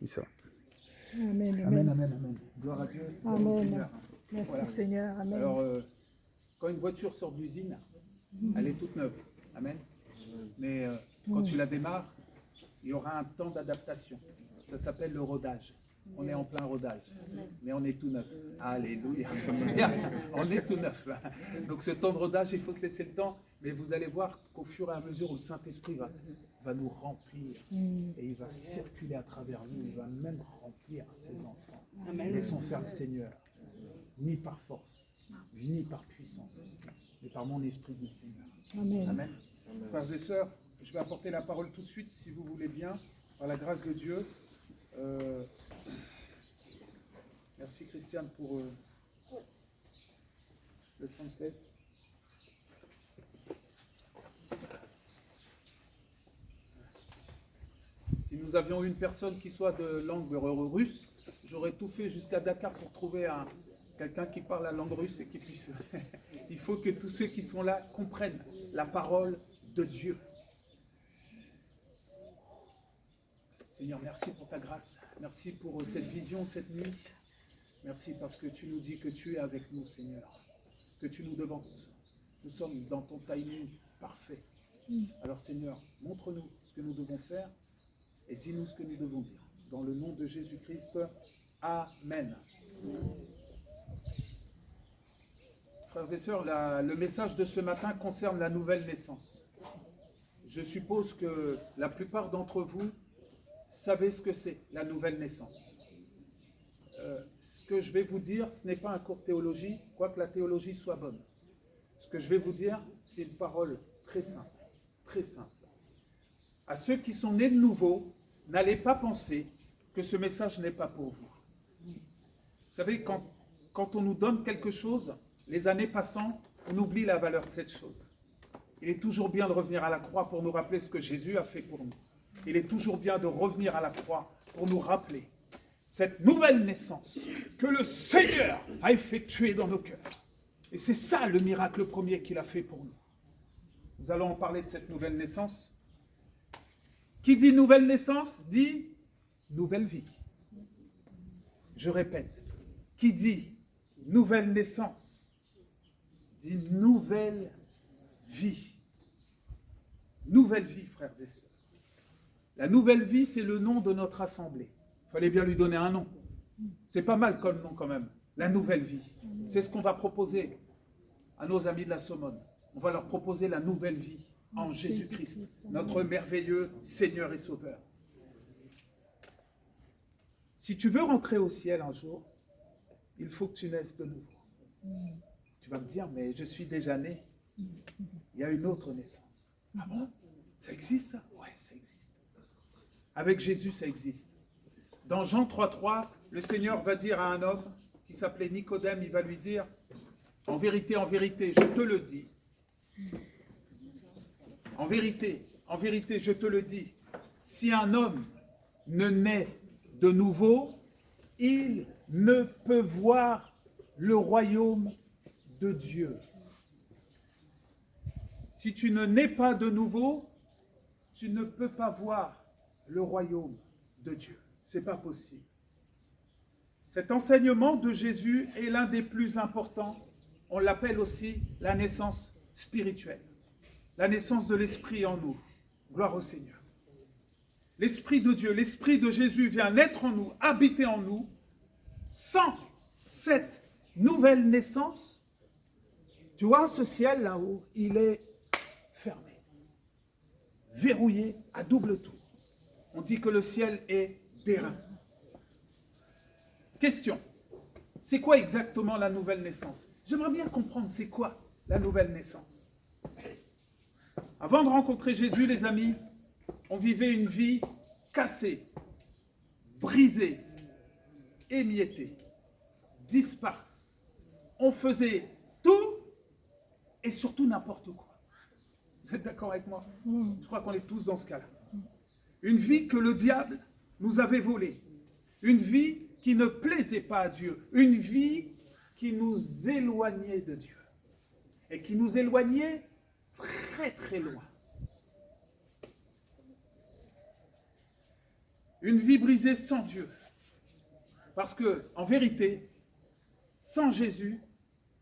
Dis ça. Amen, Amen, amen. amen, amen. Gloire à Dieu. Gloire au Amen. Seigneur. Merci Voilà. Seigneur, amen. Alors, quand une voiture sort d'usine, elle est toute neuve. Amen. Mais quand tu la démarres, il y aura un temps d'adaptation. Ça s'appelle le rodage. On est en plein rodage. Mais on est tout neuf. Alléluia. On est tout neuf. Donc ce temps de rodage, il faut se laisser le temps. Mais vous allez voir qu'au fur et à mesure où le Saint-Esprit va nous remplir, et il va circuler à travers nous, il va même remplir ses enfants. Laissons faire le Seigneur. Ni par force, ni par puissance, mais par mon esprit, dit le Seigneur. Amen. Amen. Frères et sœurs, je vais apporter la parole tout de suite, si vous voulez bien, par la grâce de Dieu. Merci Christiane pour le translate. Si nous avions une personne qui soit de langue russe, j'aurais tout fait jusqu'à Dakar pour trouver quelqu'un qui parle la langue russe et qui puisse... Il faut que tous ceux qui sont là comprennent la parole de Dieu. Seigneur, merci pour ta grâce. Merci pour cette vision, cette nuit. Merci parce que tu nous dis que tu es avec nous, Seigneur. Que tu nous devances. Nous sommes dans ton timing parfait. Alors, Seigneur, montre-nous ce que nous devons faire et dis-nous ce que nous devons dire. Dans le nom de Jésus-Christ, Amen. Frères et sœurs, le message de ce matin concerne la nouvelle naissance. Je suppose que la plupart d'entre vous savez ce que c'est, la nouvelle naissance. Ce que je vais vous dire, ce n'est pas un cours de théologie, quoique la théologie soit bonne. Ce que je vais vous dire, c'est une parole très simple, très simple. À ceux qui sont nés de nouveau, n'allez pas penser que ce message n'est pas pour vous. Vous savez, quand on nous donne quelque chose, les années passant, on oublie la valeur de cette chose. Il est toujours bien de revenir à la croix pour nous rappeler ce que Jésus a fait pour nous. Il est toujours bien de revenir à la croix pour nous rappeler cette nouvelle naissance que le Seigneur a effectuée dans nos cœurs. Et c'est ça le miracle premier qu'il a fait pour nous. Nous allons en parler de cette nouvelle naissance. Qui dit nouvelle naissance dit nouvelle vie. Je répète, qui dit nouvelle naissance dit nouvelle vie. Nouvelle vie, frères et sœurs. La nouvelle vie, c'est le nom de notre assemblée. Il fallait bien lui donner un nom. C'est pas mal comme nom quand même. La nouvelle vie. C'est ce qu'on va proposer à nos amis de la Somone. On va leur proposer la nouvelle vie en Jésus-Christ, notre merveilleux Seigneur et Sauveur. Si tu veux rentrer au ciel un jour, il faut que tu naisses de nouveau. Tu vas me dire, mais je suis déjà né. Il y a une autre naissance. Ah bon? Ça existe ça? Ouais, ça existe. Avec Jésus, ça existe. Dans Jean 3,3, le Seigneur va dire à un homme qui s'appelait Nicodème, il va lui dire, en vérité, je te le dis. En vérité, je te le dis, si un homme ne naît de nouveau, il ne peut voir le royaume de Dieu. Si tu ne nais pas de nouveau, tu ne peux pas voir le royaume de Dieu. Ce n'est pas possible. Cet enseignement de Jésus est l'un des plus importants. On l'appelle aussi la naissance spirituelle. La naissance de l'Esprit en nous. Gloire au Seigneur. L'Esprit de Dieu, l'Esprit de Jésus vient naître en nous, habiter en nous. Sans cette nouvelle naissance, tu vois, ce ciel là-haut, il est fermé, verrouillé à double tour. On dit que le ciel est d'airain. Question, c'est quoi exactement la nouvelle naissance? J'aimerais bien comprendre, c'est quoi la nouvelle naissance? Avant de rencontrer Jésus, les amis, on vivait une vie cassée, brisée, émiettée, disparse. On faisait tout et surtout n'importe quoi. Vous êtes d'accord avec moi? Je crois qu'on est tous dans ce cas-là. Une vie que le diable nous avait volée. Une vie qui ne plaisait pas à Dieu. Une vie qui nous éloignait de Dieu. Et qui nous éloignait très très loin. Une vie brisée sans Dieu. Parce que, en vérité, sans Jésus,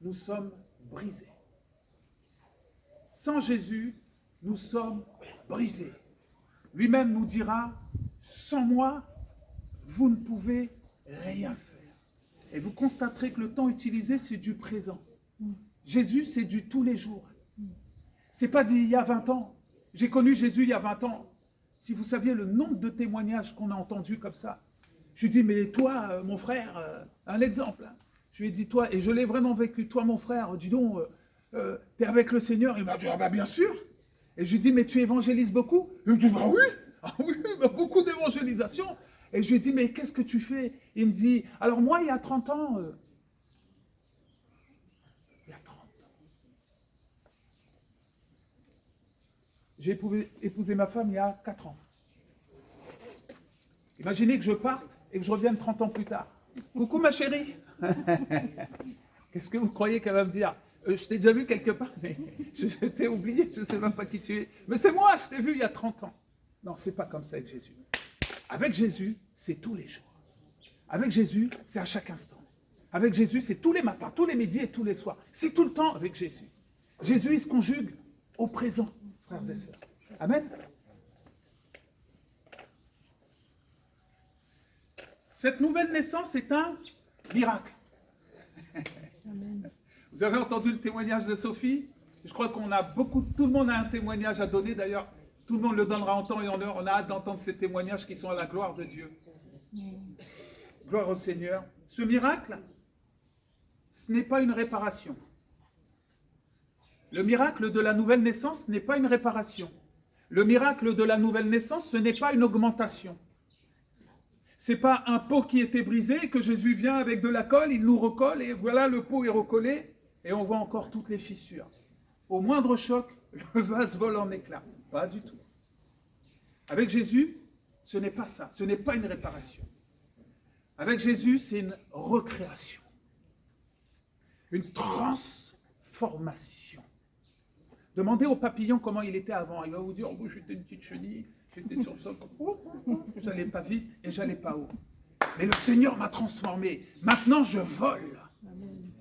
nous sommes brisés. Sans Jésus, nous sommes brisés. Lui-même nous dira, sans moi, vous ne pouvez rien faire. Et vous constaterez que le temps utilisé, c'est du présent. Jésus, c'est du tous les jours. C'est pas d'il y a 20 ans. J'ai connu Jésus il y a 20 ans. Si vous saviez le nombre de témoignages qu'on a entendus comme ça. Je lui dis, mais toi, mon frère, un exemple. Je lui ai dit, toi, et je l'ai vraiment vécu, toi, mon frère, dis donc, t'es avec le Seigneur? Il m'a dit, ah bah bien sûr. Et je lui dis, mais tu évangélises beaucoup? Il me dit, bah oui, ah oui, bah beaucoup d'évangélisation. Et je lui ai dit, mais qu'est-ce que tu fais? Il me dit, alors moi, il y a 30 ans, il y a 30 ans, j'ai épousé ma femme il y a 4 ans. Imaginez que je parte et que je revienne 30 ans plus tard. Coucou ma chérie. Qu'est-ce que vous croyez qu'elle va me dire? Je t'ai déjà vu quelque part, mais je t'ai oublié, je ne sais même pas qui tu es. Mais c'est moi, je t'ai vu il y a 30 ans. Non, c'est pas comme ça avec Jésus. Avec Jésus, c'est tous les jours. Avec Jésus, c'est à chaque instant. Avec Jésus, c'est tous les matins, tous les midis et tous les soirs. C'est tout le temps avec Jésus. Jésus, il se conjugue au présent, frères et sœurs. Amen. Cette nouvelle naissance est un miracle. Amen. Vous avez entendu le témoignage de Sophie? Je crois qu'on a tout le monde a un témoignage à donner. D'ailleurs, tout le monde le donnera en temps et en heure. On a hâte d'entendre ces témoignages qui sont à la gloire de Dieu. Gloire au Seigneur. Ce miracle, ce n'est pas une réparation. Le miracle de la nouvelle naissance n'est pas une réparation. Le miracle de la nouvelle naissance, ce n'est pas une augmentation. Ce n'est pas un pot qui était brisé et que Jésus vient avec de la colle, il nous recolle et voilà, le pot est recollé et on voit encore toutes les fissures. Au moindre choc, le vase vole en éclats. Pas du tout. Avec Jésus, ce n'est pas ça, ce n'est pas une réparation. Avec Jésus, c'est une recréation, une transformation. Demandez au papillon comment il était avant. Il va vous dire, oh, j'étais une petite chenille, j'étais sur le sol, j'allais pas vite et j'allais pas haut. Mais le Seigneur m'a transformé. Maintenant, je vole.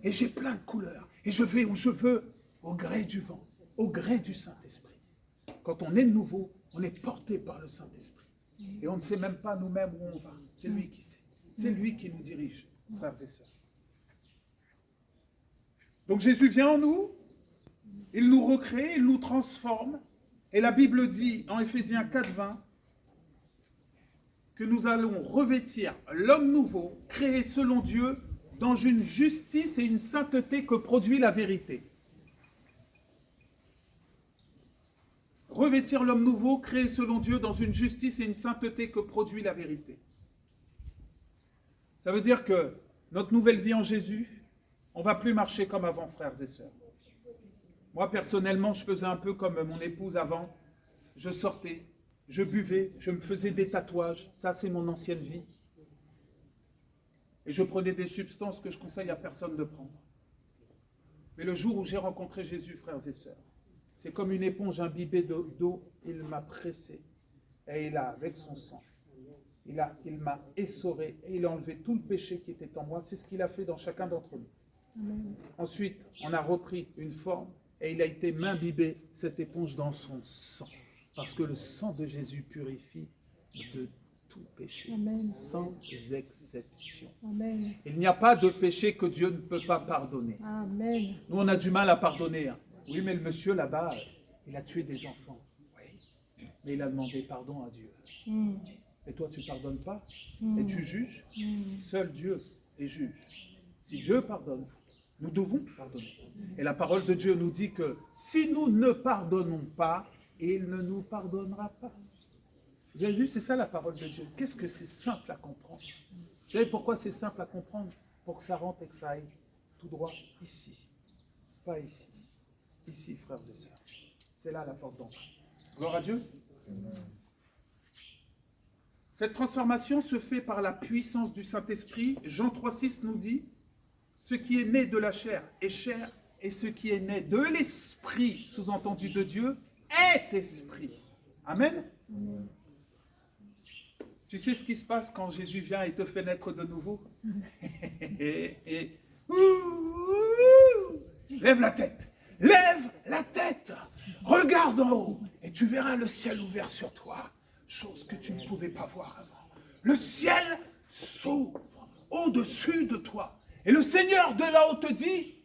Et j'ai plein de couleurs. Et je vais où je veux, au gré du vent, au gré du Saint-Esprit. Quand on est de nouveau, on est porté par le Saint-Esprit. Et on ne sait même pas nous-mêmes où on va. C'est lui qui sait. C'est lui qui nous dirige, frères et sœurs. Donc Jésus vient en nous, il nous recrée, il nous transforme. Et la Bible dit en Éphésiens 4:20 que nous allons revêtir l'homme nouveau, créé selon Dieu, dans une justice et une sainteté que produit la vérité. Revêtir l'homme nouveau, créé selon Dieu, dans une justice et une sainteté que produit la vérité. Ça veut dire que notre nouvelle vie en Jésus, on ne va plus marcher comme avant, frères et sœurs. Moi, personnellement, je faisais un peu comme mon épouse avant. Je sortais, je buvais, je me faisais des tatouages. Ça, c'est mon ancienne vie. Et je prenais des substances que je conseille à personne de prendre. Mais le jour où j'ai rencontré Jésus, frères et sœurs, c'est comme une éponge imbibée d'eau, il m'a pressé. Et il a, avec son sang, il m'a essoré et il a enlevé tout le péché qui était en moi. C'est ce qu'il a fait dans chacun d'entre nous. Amen. Ensuite, on a repris une forme et il a été m'imbibé, cette éponge, dans son sang. Parce que le sang de Jésus purifie de tout péché, Amen. sans exception. Amen. Il n'y a pas de péché que Dieu ne peut pas pardonner. Amen. Nous, on a du mal à pardonner. Hein. Oui, mais le monsieur là-bas, il a tué des enfants. Oui, mais il a demandé pardon à Dieu. Mm. Et toi, tu ne pardonnes pas? Mm. Et tu juges? Mm. Seul Dieu est juge. Si Dieu pardonne, nous devons pardonner. Et la parole de Dieu nous dit que si nous ne pardonnons pas, il ne nous pardonnera pas. Vous avez vu, c'est ça la parole de Dieu. Qu'est-ce que c'est simple à comprendre? Vous savez pourquoi c'est simple à comprendre? Pour que ça rentre et que ça aille tout droit ici. Pas ici. Ici, frères et sœurs. C'est là la porte d'entrée. Gloire à Dieu. Cette transformation se fait par la puissance du Saint-Esprit. Jean 3,6 nous dit, ce qui est né de la chair est chair, et ce qui est né de l'Esprit, sous-entendu de Dieu, est esprit. Amen. Tu sais ce qui se passe quand Jésus vient et te fait naître de nouveau? Lève la tête. Lève la tête. Regarde en haut et tu verras le ciel ouvert sur toi. Chose que tu ne pouvais pas voir avant. Le ciel s'ouvre au-dessus de toi. Et le Seigneur de là-haut te dit,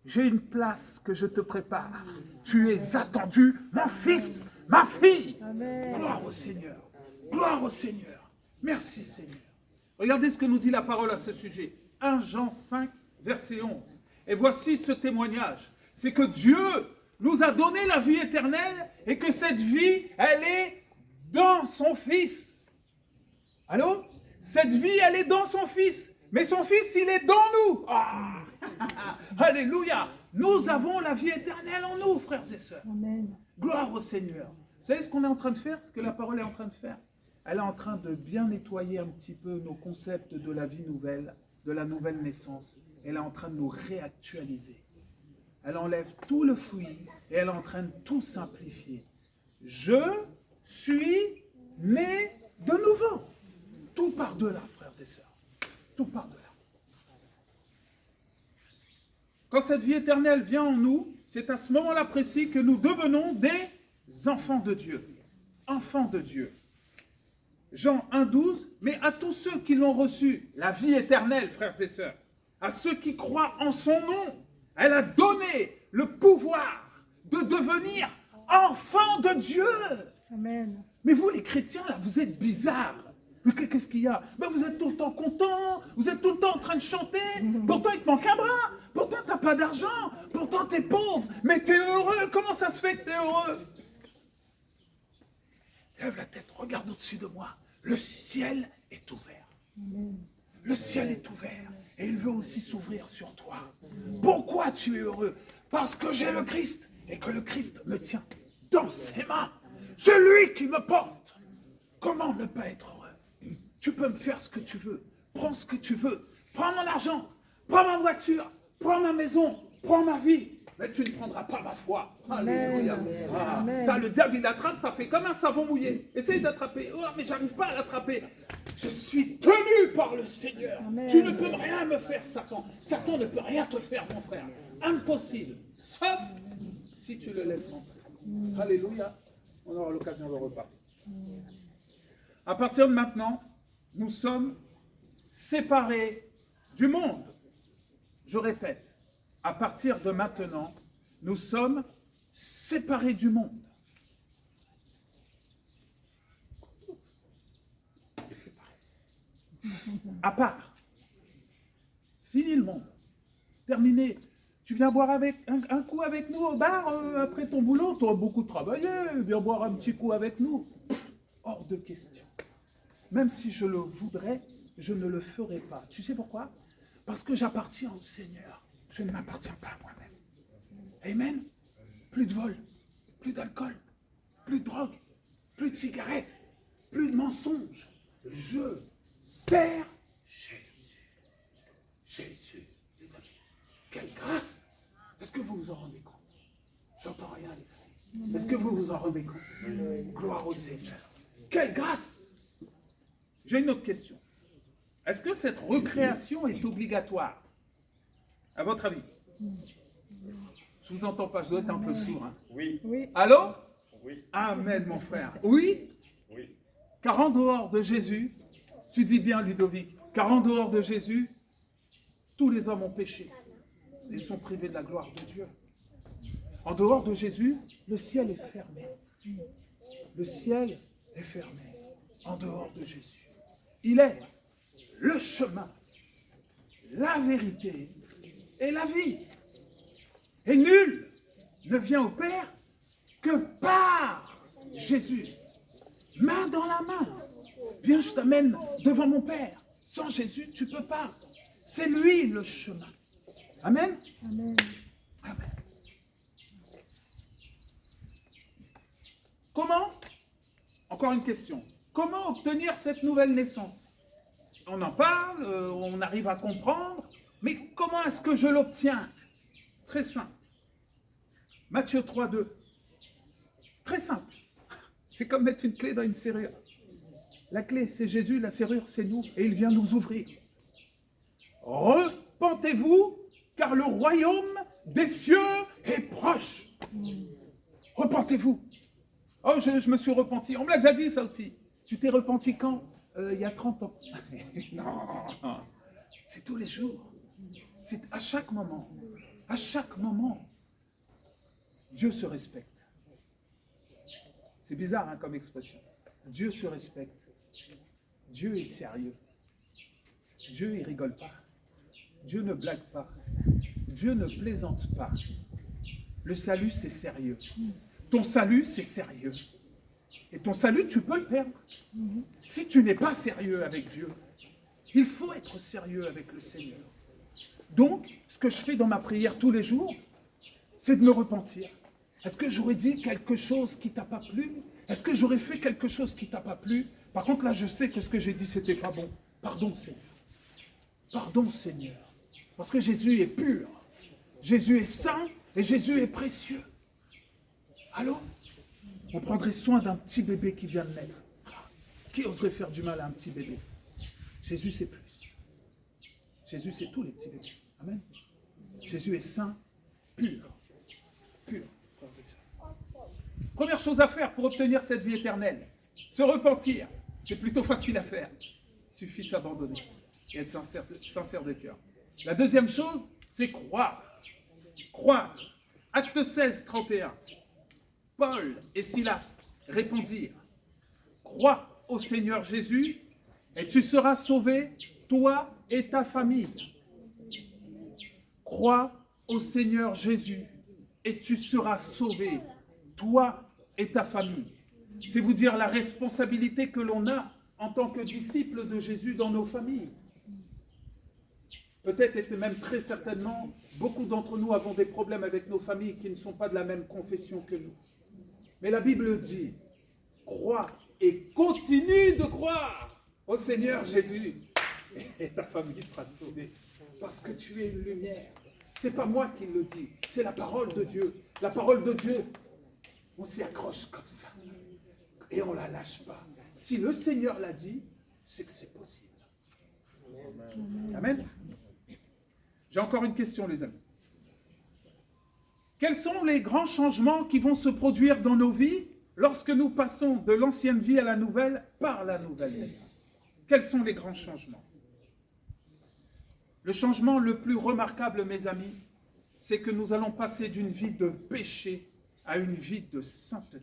j'ai une place que je te prépare. Tu es attendu, mon fils, ma fille. Amen. Gloire au Seigneur. Gloire au Seigneur. Merci Seigneur. Regardez ce que nous dit la parole à ce sujet. 1 Jean 5, verset 11. Et voici ce témoignage. C'est que Dieu nous a donné la vie éternelle et que cette vie, elle est dans son Fils. Allô? Cette vie, elle est dans son Fils. Mais son Fils, il est dans nous. Ah! Alléluia. Nous avons la vie éternelle en nous, frères et sœurs. Amen. Gloire au Seigneur. Vous savez ce qu'on est en train de faire? Ce que la parole est en train de faire? Elle est en train de bien nettoyer un petit peu nos concepts de la vie nouvelle, de la nouvelle naissance. Elle est en train de nous réactualiser. Elle enlève tout le fouillis et elle est en train de tout simplifier. Je suis né de nouveau. Tout par-delà, frères et sœurs. Tout par-delà. Quand cette vie éternelle vient en nous, c'est à ce moment-là précis que nous devenons des enfants de Dieu. Enfants de Dieu. Jean 1,12, mais à tous ceux qui l'ont reçu, la vie éternelle, frères et sœurs, à ceux qui croient en son nom, elle a donné le pouvoir de devenir enfants de Dieu. Amen. Mais vous, les chrétiens, là, vous êtes bizarres. Mais qu'est-ce qu'il y a? Ben, vous êtes tout le temps contents, vous êtes tout le temps en train de chanter, pourtant il te manque un bras, pourtant tu n'as pas d'argent, pourtant tu es pauvre, mais tu es heureux. Comment ça se fait que tu es heureux? Lève la tête, regarde au-dessus de moi. Le ciel est ouvert. Amen. Le ciel est ouvert et il veut aussi s'ouvrir sur toi. Pourquoi tu es heureux? Parce que j'ai le Christ et que le Christ me tient dans ses mains. C'est lui qui me porte. Comment ne pas être heureux? Tu peux me faire ce que tu veux. Prends ce que tu veux. Prends mon argent. Prends ma voiture. Prends ma maison. Prends ma vie. Mais tu ne prendras pas ma foi. Alléluia. Ah, Amen. ça, le diable, il l'attrape, ça fait comme un savon mouillé. Essaye d'attraper. Oh, mais j'arrive pas à l'attraper. Je suis tenu par le Seigneur. Amen. Tu ne peux rien me faire, Satan. Satan ne peut rien te faire, mon frère. Impossible. Sauf si tu le laisses rentrer. Alléluia. On aura l'occasion de reparler. À partir de maintenant, nous sommes séparés du monde. Je répète, à partir de maintenant, nous sommes séparés du monde. À part. Fini le monde. Terminé. Tu viens boire avec, un coup avec nous au bar après ton boulot. Tu as beaucoup travaillé. Viens boire un petit coup avec nous. Hors de question. Même si je le voudrais, je ne le ferai pas. Tu sais pourquoi? Parce que j'appartiens au Seigneur. Je ne m'appartiens pas à moi-même. Amen. Plus de vol, plus d'alcool, plus de drogue, plus de cigarettes, plus de mensonges. Je sers Jésus. Jésus, les amis. Quelle grâce! Est-ce que vous vous en rendez compte? J'entends rien, les amis. Est-ce que vous vous en rendez compte? Gloire au Seigneur. Quelle grâce! J'ai une autre question. Est-ce que cette recréation est obligatoire? À votre avis? Je ne vous entends pas, je dois être un peu sourd. Hein. Oui. Oui. Allô? Oui. Amen, mon frère. Oui? Oui. Car en dehors de Jésus, tu dis bien, Ludovic, car en dehors de Jésus, tous les hommes ont péché et sont privés de la gloire de Dieu. En dehors de Jésus, le ciel est fermé. Le ciel est fermé. En dehors de Jésus. Il est le chemin, la vérité et la vie. Et nul ne vient au Père que par Jésus. Main dans la main. Viens, je t'amène devant mon Père. Sans Jésus, tu ne peux pas. C'est lui le chemin. Amen. Amen. Amen. Comment? Encore une question. Comment obtenir cette nouvelle naissance? On en parle, on arrive à comprendre, mais comment est-ce que je l'obtiens? Très simple. Matthieu 3,2. Très simple. C'est comme mettre une clé dans une serrure. La clé, c'est Jésus, la serrure, c'est nous, et il vient nous ouvrir. Repentez-vous, car le royaume des cieux est proche. Repentez-vous. Oh, je me suis repenti. On me l'a déjà dit, ça aussi. Tu t'es repenti quand? Il y a 30 ans. Non, c'est tous les jours. C'est à chaque moment. À chaque moment. Dieu se respecte. C'est bizarre hein, comme expression. Dieu se respecte. Dieu est sérieux. Dieu, il rigole pas. Dieu ne blague pas. Dieu ne plaisante pas. Le salut, c'est sérieux. Ton salut, c'est sérieux. Et ton salut, tu peux le perdre. Si tu n'es pas sérieux avec Dieu, il faut être sérieux avec le Seigneur. Donc, ce que je fais dans ma prière tous les jours, c'est de me repentir. Est-ce que j'aurais dit quelque chose qui t'a pas plu? Est-ce que j'aurais fait quelque chose qui t'a pas plu? Par contre, là, je sais que ce que j'ai dit, c'était pas bon. Pardon, Seigneur. Pardon, Seigneur. Parce que Jésus est pur. Jésus est saint et Jésus est précieux. Allô? On prendrait soin d'un petit bébé qui vient de naître. Qui oserait faire du mal à un petit bébé? Jésus, c'est plus. Jésus, c'est tous les petits bébés. Amen. Jésus est saint, pur. Pur. Première chose à faire pour obtenir cette vie éternelle, se repentir. C'est plutôt facile à faire. Il suffit de s'abandonner et être sincère de cœur. La deuxième chose, c'est croire. Croire. Acte 16, 31. Paul et Silas répondirent, crois au Seigneur Jésus et tu seras sauvé, toi et ta famille. Crois au Seigneur Jésus et tu seras sauvé, toi et ta famille. C'est vous dire la responsabilité que l'on a en tant que disciples de Jésus dans nos familles. Peut-être et même très certainement, beaucoup d'entre nous avons des problèmes avec nos familles qui ne sont pas de la même confession que nous. Mais la Bible dit, crois et continue de croire au Seigneur Jésus et ta famille sera sauvée parce que tu es une lumière. Ce n'est pas moi qui le dis, c'est la parole de Dieu. La parole de Dieu, on s'y accroche comme ça et on ne la lâche pas. Si le Seigneur l'a dit, c'est que c'est possible. Amen. J'ai encore une question, les amis. Quels sont les grands changements qui vont se produire dans nos vies lorsque nous passons de l'ancienne vie à la nouvelle par la nouvelle naissance? Quels sont les grands changements? Le changement le plus remarquable, mes amis, c'est que nous allons passer d'une vie de péché à une vie de sainteté.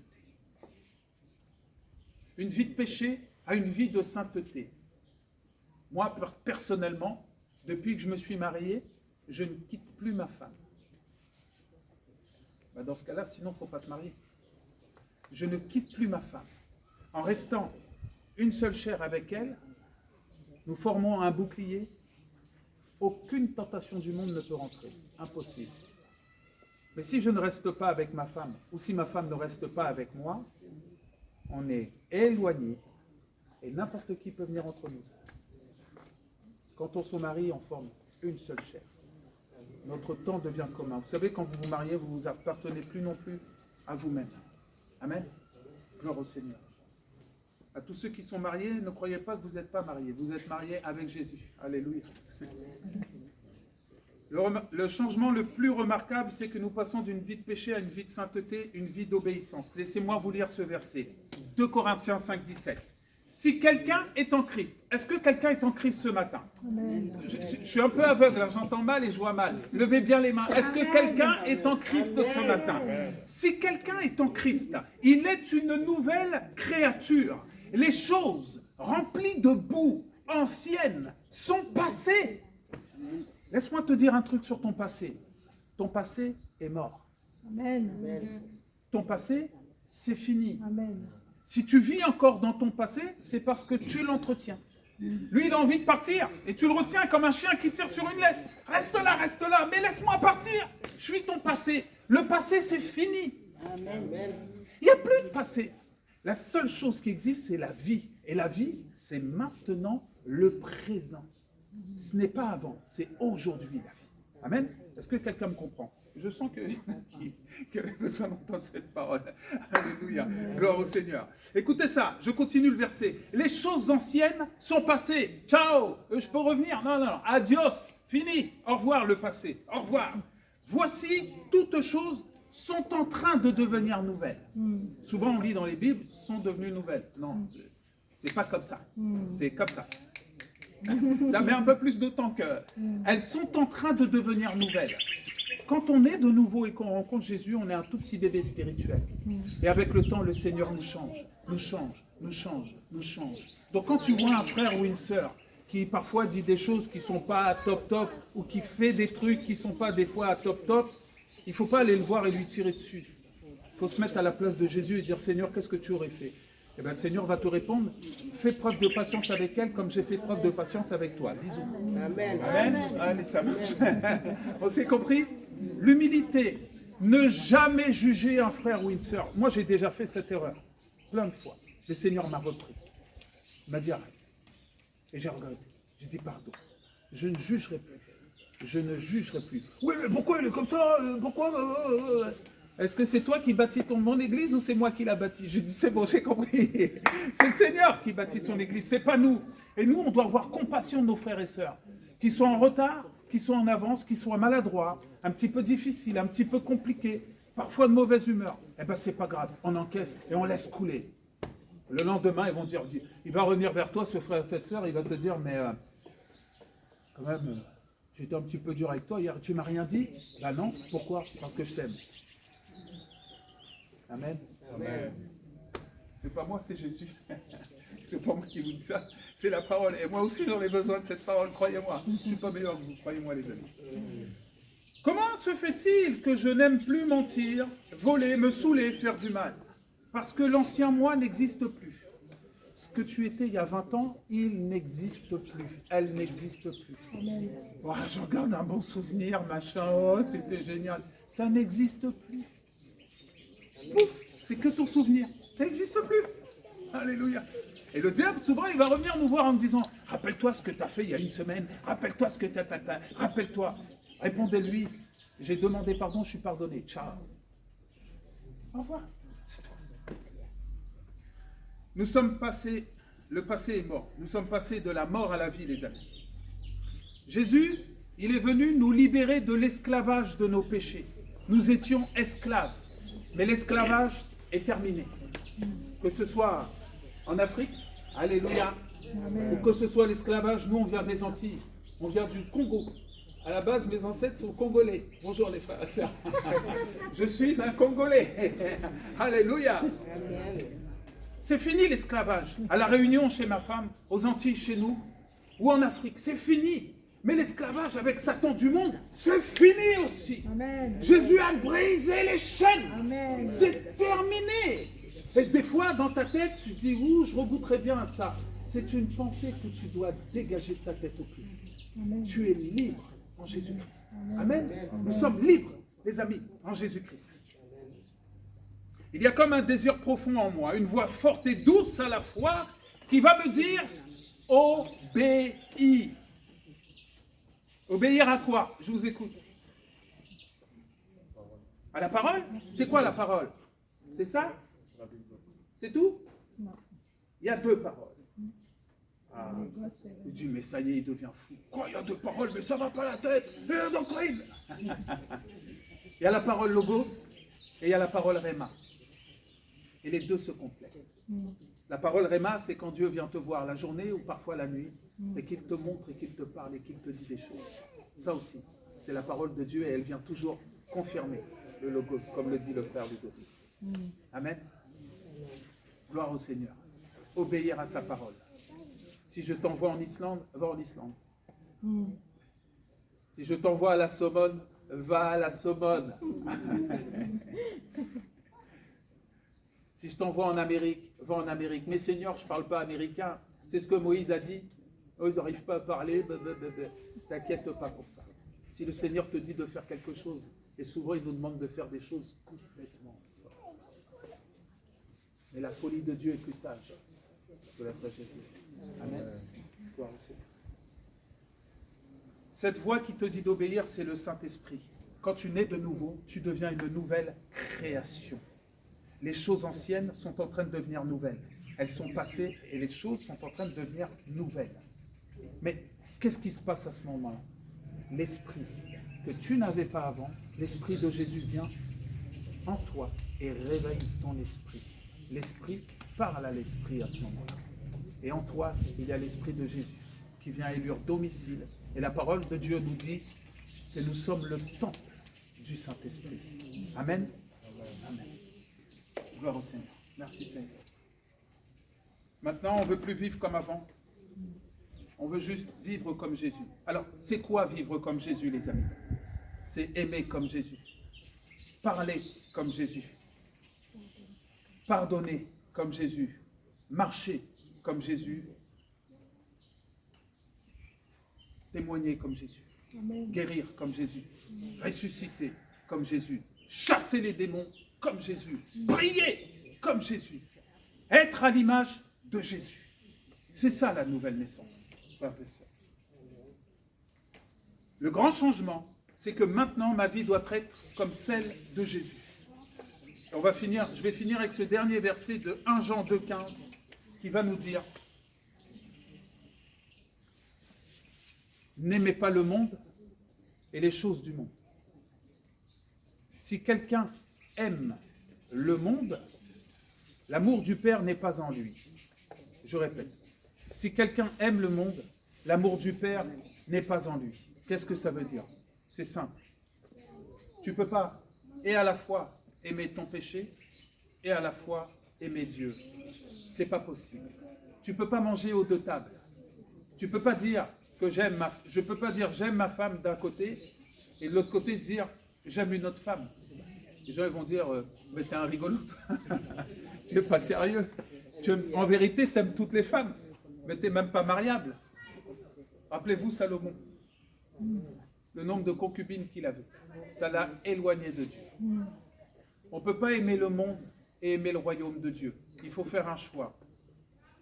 Une vie de péché à une vie de sainteté. Moi, personnellement, depuis que je me suis marié, je ne quitte plus ma femme. Dans ce cas-là, sinon, il ne faut pas se marier. Je ne quitte plus ma femme. En restant une seule chair avec elle, nous formons un bouclier. Aucune tentation du monde ne peut rentrer. Impossible. Mais si je ne reste pas avec ma femme, ou si ma femme ne reste pas avec moi, on est éloignés et n'importe qui peut venir entre nous. Quand on se marie, on forme une seule chair. Notre temps devient commun. Vous savez, quand vous vous mariez, vous ne vous appartenez plus non plus à vous-même. Amen. Gloire au Seigneur. À tous ceux qui sont mariés, ne croyez pas que vous n'êtes pas mariés. Vous êtes mariés avec Jésus. Alléluia. Le changement le plus remarquable, c'est que nous passons d'une vie de péché à une vie de sainteté, une vie d'obéissance. Laissez-moi vous lire ce verset. 2 Corinthiens 5, 17. Si quelqu'un est en Christ, est-ce que quelqu'un est en Christ ce matin? Amen. Je suis un peu aveugle, là, j'entends mal et je vois mal. Levez bien les mains. Est-ce que quelqu'un est en Christ ce matin? Si quelqu'un est en Christ, il est une nouvelle créature. Les choses remplies de boue, anciennes, sont passées. Laisse-moi te dire un truc sur ton passé. Ton passé est mort. Amen. Ton passé, c'est fini. Amen. Si tu vis encore dans ton passé, c'est parce que tu l'entretiens. Lui, il a envie de partir et tu le retiens comme un chien qui tire sur une laisse. Reste là, mais laisse-moi partir. Je suis ton passé. Le passé, c'est fini. Amen. Il n'y a plus de passé. La seule chose qui existe, c'est la vie. Et la vie, c'est maintenant le présent. Ce n'est pas avant, c'est aujourd'hui la vie. Amen. Est-ce que quelqu'un me comprend? Je sens qu'il avait besoin d'entendre cette parole. Alléluia. Gloire au Seigneur. Écoutez ça, je continue le verset. Les choses anciennes sont passées. Ciao. Je peux revenir? Non, non, non. Adios. Fini. Au revoir le passé. Au revoir. Voici, toutes choses sont en train de devenir nouvelles. Souvent on lit dans les Bibles, sont devenues nouvelles. Non, c'est pas comme ça. C'est comme ça. Ça met un peu plus de temps que... Elles sont en train de devenir nouvelles. Quand on est de nouveau et qu'on rencontre Jésus, on est un tout petit bébé spirituel. Et avec le temps, le Seigneur nous change, nous change, nous change, nous change. Donc quand tu vois un frère ou une sœur qui parfois dit des choses qui ne sont pas à top, ou qui fait des trucs qui ne sont pas des fois à top, il ne faut pas aller le voir et lui tirer dessus. Il faut se mettre à la place de Jésus et dire, Seigneur, qu'est-ce que tu aurais fait? Eh bien, le Seigneur va te répondre, fais preuve de patience avec elle comme j'ai fait preuve de patience avec toi. Bisous. Amen. Amen. Allez, ça marche. On s'est compris? L'humilité, ne jamais juger un frère ou une sœur. Moi, j'ai déjà fait cette erreur, plein de fois. Le Seigneur m'a repris. Il m'a dit, arrête. Et j'ai regretté. J'ai dit, pardon. Je ne jugerai plus. Je ne jugerai plus. Oui, mais pourquoi il est comme ça? Pourquoi? Est-ce que c'est toi qui bâtis mon église ou c'est moi qui la bâtis? Je dis, c'est bon, j'ai compris. C'est le Seigneur qui bâtit son église, c'est pas nous. Et nous, on doit avoir compassion de nos frères et sœurs, qui sont en retard, qui sont en avance, qui sont maladroits, un petit peu difficiles, un petit peu compliqués, parfois de mauvaise humeur. Eh bien, c'est pas grave, on encaisse et on laisse couler. Le lendemain, ils vont dire, il va revenir vers toi, ce frère et cette sœur, il va te dire, mais quand même, j'étais un petit peu dur avec toi hier, tu m'as rien dit? Ben non, pourquoi? Parce que je t'aime. Amen. Amen. C'est pas moi, c'est Jésus. C'est pas moi qui vous dis ça, c'est la parole. Et moi aussi, j'en ai besoin de cette parole, croyez-moi. Je ne suis pas meilleur que vous, croyez-moi les amis. Comment se fait-il que je n'aime plus mentir, voler, me saouler, faire du mal? Parce que l'ancien moi n'existe plus. Ce que tu étais il y a 20 ans, il n'existe plus. Elle n'existe plus. Amen. Oh, j'en garde un bon souvenir, machin, oh, c'était génial. Ça n'existe plus. Pouf, c'est que ton souvenir. Ça n'existe plus. Alléluia. Et le diable, souvent, il va revenir nous voir en me disant, rappelle-toi ce que tu as fait il y a une semaine, rappelle-toi ce que tu as fait, rappelle-toi. Répondez-lui, j'ai demandé pardon, je suis pardonné. Ciao. Au revoir. Nous sommes passés, le passé est mort. Nous sommes passés de la mort à la vie, les amis. Jésus, il est venu nous libérer de l'esclavage de nos péchés. Nous étions esclaves, mais l'esclavage est terminé. Que ce soit en Afrique, alléluia, ou que ce soit l'esclavage, nous on vient des Antilles, on vient du Congo. À la base, mes ancêtres sont congolais. Bonjour les frères et sœurs. Je suis un Congolais. Alléluia. C'est fini l'esclavage. À la Réunion chez ma femme, aux Antilles chez nous, ou en Afrique, c'est fini. Mais l'esclavage avec Satan du monde, c'est fini aussi. Amen. Jésus a brisé les chaînes. Amen. C'est terminé. Et des fois, dans ta tête, tu dis, ouh, je regoutterais bien à ça. C'est une pensée que tu dois dégager de ta tête au plus vite. Amen. Tu es libre en Jésus-Christ. Amen. Nous sommes libres, les amis, en Jésus-Christ. Il y a comme un désir profond en moi, une voix forte et douce à la fois, qui va me dire, obéis. Obéir à quoi? Je vous écoute. À la parole? C'est quoi la parole? C'est ça? C'est tout? Non. Il y a deux paroles. Ah, il dit, mais ça y est, il devient fou. Quoi, il y a deux paroles, mais ça va pas la tête. C'est doctrine. Il y a la parole logos et il y a la parole réma. Et les deux se complètent. La parole réma, c'est quand Dieu vient te voir la journée ou parfois la nuit, et qu'il te montre et qu'il te parle et qu'il te dit des choses. Ça aussi, c'est la parole de Dieu et elle vient toujours confirmer le logos, comme le dit le frère Ludovic. Amen. Gloire au Seigneur. Obéir à sa parole. Si je t'envoie en Islande, va en Islande. Si je t'envoie à la Sorbonne, va à la Sorbonne. Si je t'envoie en Amérique, va en Amérique. Mais Seigneur, je ne parle pas américain. C'est ce que Moïse a dit. Oh, ils n'arrivent pas à parler. T'inquiète pas pour ça. Si le Seigneur te dit de faire quelque chose, et souvent il nous demande de faire des choses complètement folles. Mais la folie de Dieu est plus sage que la sagesse des hommes. Amen. Cette voix qui te dit d'obéir, c'est le Saint-Esprit. Quand tu nais de nouveau, tu deviens une nouvelle création. Les choses anciennes sont en train de devenir nouvelles. Elles sont passées et les choses sont en train de devenir nouvelles. Mais qu'est-ce qui se passe à ce moment-là? L'Esprit que tu n'avais pas avant, l'Esprit de Jésus vient en toi et réveille ton esprit. L'Esprit parle à l'Esprit à ce moment-là. Et en toi, il y a l'Esprit de Jésus qui vient élire domicile. Et la parole de Dieu nous dit que nous sommes le temple du Saint-Esprit. Amen. Amen. Gloire au Seigneur. Merci Seigneur. Maintenant, on ne veut plus vivre comme avant. On veut juste vivre comme Jésus. Alors, c'est quoi vivre comme Jésus, les amis? C'est aimer comme Jésus. Parler comme Jésus. Pardonner comme Jésus. Marcher comme Jésus. Témoigner comme Jésus. Amen. Guérir comme Jésus. Ressusciter comme Jésus. Chasser les démons comme Jésus. Prier comme Jésus. Être à l'image de Jésus. C'est ça la nouvelle naissance, frères et sœurs. Le grand changement, c'est que maintenant ma vie doit être comme celle de Jésus. Et je vais finir avec ce dernier verset de 1 Jean 2,15 qui va nous dire: n'aimez pas le monde et les choses du monde. Si quelqu'un aime le monde, l'amour du Père n'est pas en lui. Je répète, si quelqu'un aime le monde, l'amour du Père n'est pas en lui. Qu'est-ce que ça veut dire? C'est simple. Tu ne peux pas et à la fois aimer ton péché et à la fois aimer Dieu. Ce n'est pas possible. Tu ne peux pas manger aux deux tables. Tu ne peux pas dire que je peux pas dire j'aime ma femme d'un côté et de l'autre côté dire j'aime une autre femme. Les gens ils vont dire mais t'es un rigolo. Tu n'es pas sérieux. En vérité, tu aimes toutes les femmes, mais tu n'es même pas mariable. Rappelez-vous Salomon, le nombre de concubines qu'il avait. Ça l'a éloigné de Dieu. On ne peut pas aimer le monde et aimer le royaume de Dieu. Il faut faire un choix.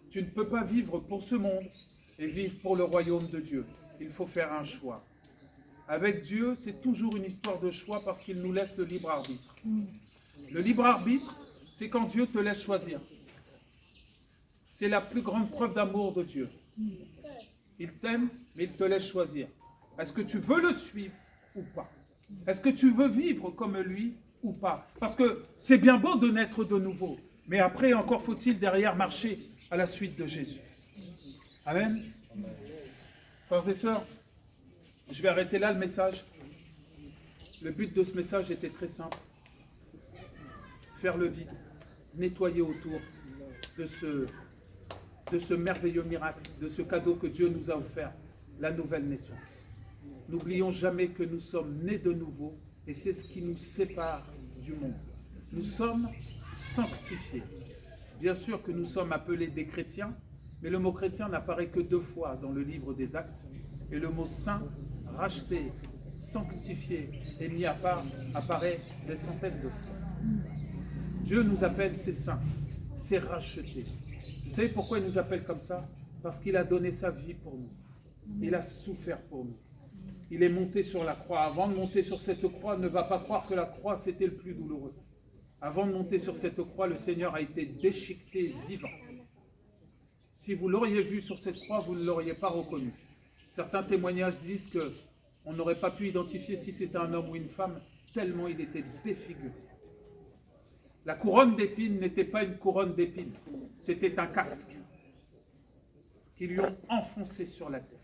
Tu ne peux pas vivre pour ce monde et vivre pour le royaume de Dieu. Il faut faire un choix. Avec Dieu, c'est toujours une histoire de choix parce qu'il nous laisse le libre arbitre. Le libre arbitre, c'est quand Dieu te laisse choisir. C'est la plus grande preuve d'amour de Dieu. Il t'aime, mais il te laisse choisir. Est-ce que tu veux le suivre ou pas? Est-ce que tu veux vivre comme lui ou pas? Parce que c'est bien beau de naître de nouveau, mais après, encore faut-il derrière marcher à la suite de Jésus. Amen. Frères et sœurs, je vais arrêter là le message. Le but de ce message était très simple. Faire le vide, nettoyer autour de ce merveilleux miracle, de ce cadeau que Dieu nous a offert, la nouvelle naissance. N'oublions jamais que nous sommes nés de nouveau et c'est ce qui nous sépare du monde. Nous sommes sanctifiés. Bien sûr que nous sommes appelés des chrétiens, mais le mot chrétien n'apparaît que 2 fois dans le livre des Actes et le mot saint, racheté, sanctifié et mis à part apparaît des centaines de fois. Dieu nous appelle ses saints, ses rachetés. Vous savez pourquoi il nous appelle comme ça? Parce qu'il a donné sa vie pour nous. Il a souffert pour nous. Il est monté sur la croix. Avant de monter sur cette croix, ne va pas croire que la croix c'était le plus douloureux. Avant de monter sur cette croix, le Seigneur a été déchiqueté vivant. Si vous l'auriez vu sur cette croix, vous ne l'auriez pas reconnu. Certains témoignages disent qu'on n'aurait pas pu identifier si c'était un homme ou une femme, tellement il était défiguré. La couronne d'épines n'était pas une couronne d'épines, c'était un casque qu'ils lui ont enfoncé sur la tête.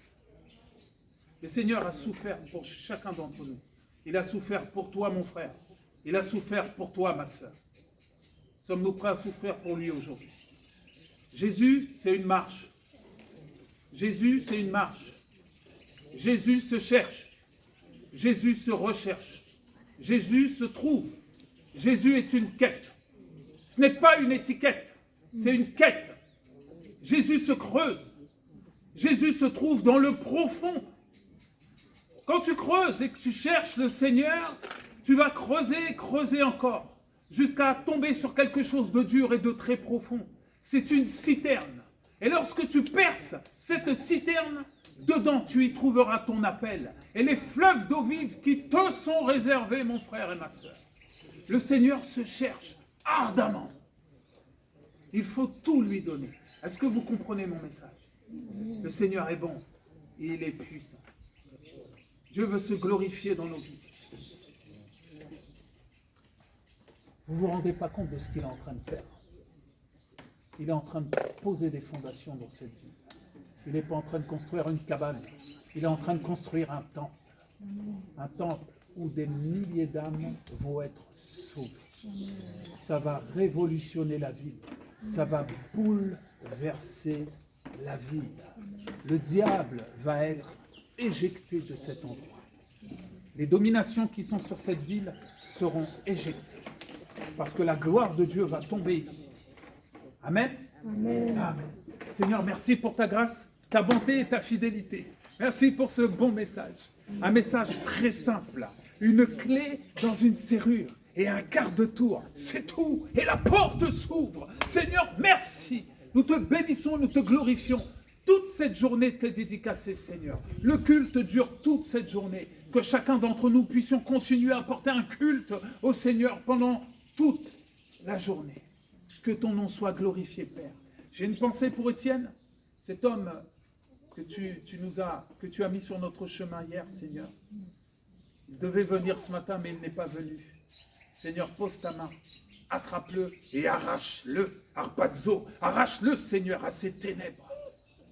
Le Seigneur a souffert pour chacun d'entre nous. Il a souffert pour toi, mon frère. Il a souffert pour toi, ma sœur. Sommes-nous prêts à souffrir pour lui aujourd'hui? Jésus, c'est une marche. Jésus, c'est une marche. Jésus se cherche. Jésus se recherche. Jésus se trouve. Jésus est une quête. Ce n'est pas une étiquette, c'est une quête. Jésus se creuse. Jésus se trouve dans le profond. Quand tu creuses et que tu cherches le Seigneur, tu vas creuser, creuser encore, jusqu'à tomber sur quelque chose de dur et de très profond. C'est une citerne. Et lorsque tu perces cette citerne, Dedans, tu y trouveras ton appel et les fleuves d'eau vive qui te sont réservés, mon frère et ma sœur. Le Seigneur se cherche ardemment. Il faut tout lui donner. Est-ce que vous comprenez mon message? Le Seigneur est bon et il est puissant. Dieu veut se glorifier dans nos vies. Vous ne vous rendez pas compte de ce qu'il est en train de faire. Il est en train de poser des fondations dans cette vie. Il n'est pas en train de construire une cabane. Il est en train de construire un temple. Un temple où des milliers d'âmes vont être sauvées. Ça va révolutionner la ville. Ça va bouleverser la ville. Le diable va être éjecté de cet endroit. Les dominations qui sont sur cette ville seront éjectées. Parce que la gloire de Dieu va tomber ici. Amen. Amen. Amen. Seigneur, merci pour ta grâce, ta bonté et ta fidélité. Merci pour ce bon message. Un message très simple. Une clé dans une serrure et un quart de tour. C'est tout. Et la porte s'ouvre. Seigneur, merci. Nous te bénissons, nous te glorifions. Toute cette journée t'est dédicacée, Seigneur. Le culte dure toute cette journée. Que chacun d'entre nous puissions continuer à apporter un culte au Seigneur pendant toute la journée. Que ton nom soit glorifié, Père. J'ai une pensée pour Étienne, cet homme que tu as mis sur notre chemin hier, Seigneur. Il devait venir ce matin, mais il n'est pas venu. Seigneur, pose ta main, attrape-le et arrache-le, arpazo, arrache-le, Seigneur, à ces ténèbres.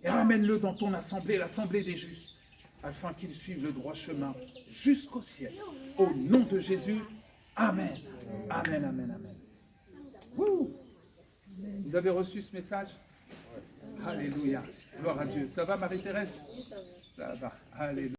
Et ramène-le dans ton assemblée, l'assemblée des justes, afin qu'il suive le droit chemin jusqu'au ciel. Au nom de Jésus, Amen. Amen, amen, amen. Wouh. Vous avez reçu ce message? Alléluia. Gloire à Dieu. Ça va, Marie-Thérèse? Ça va. Alléluia.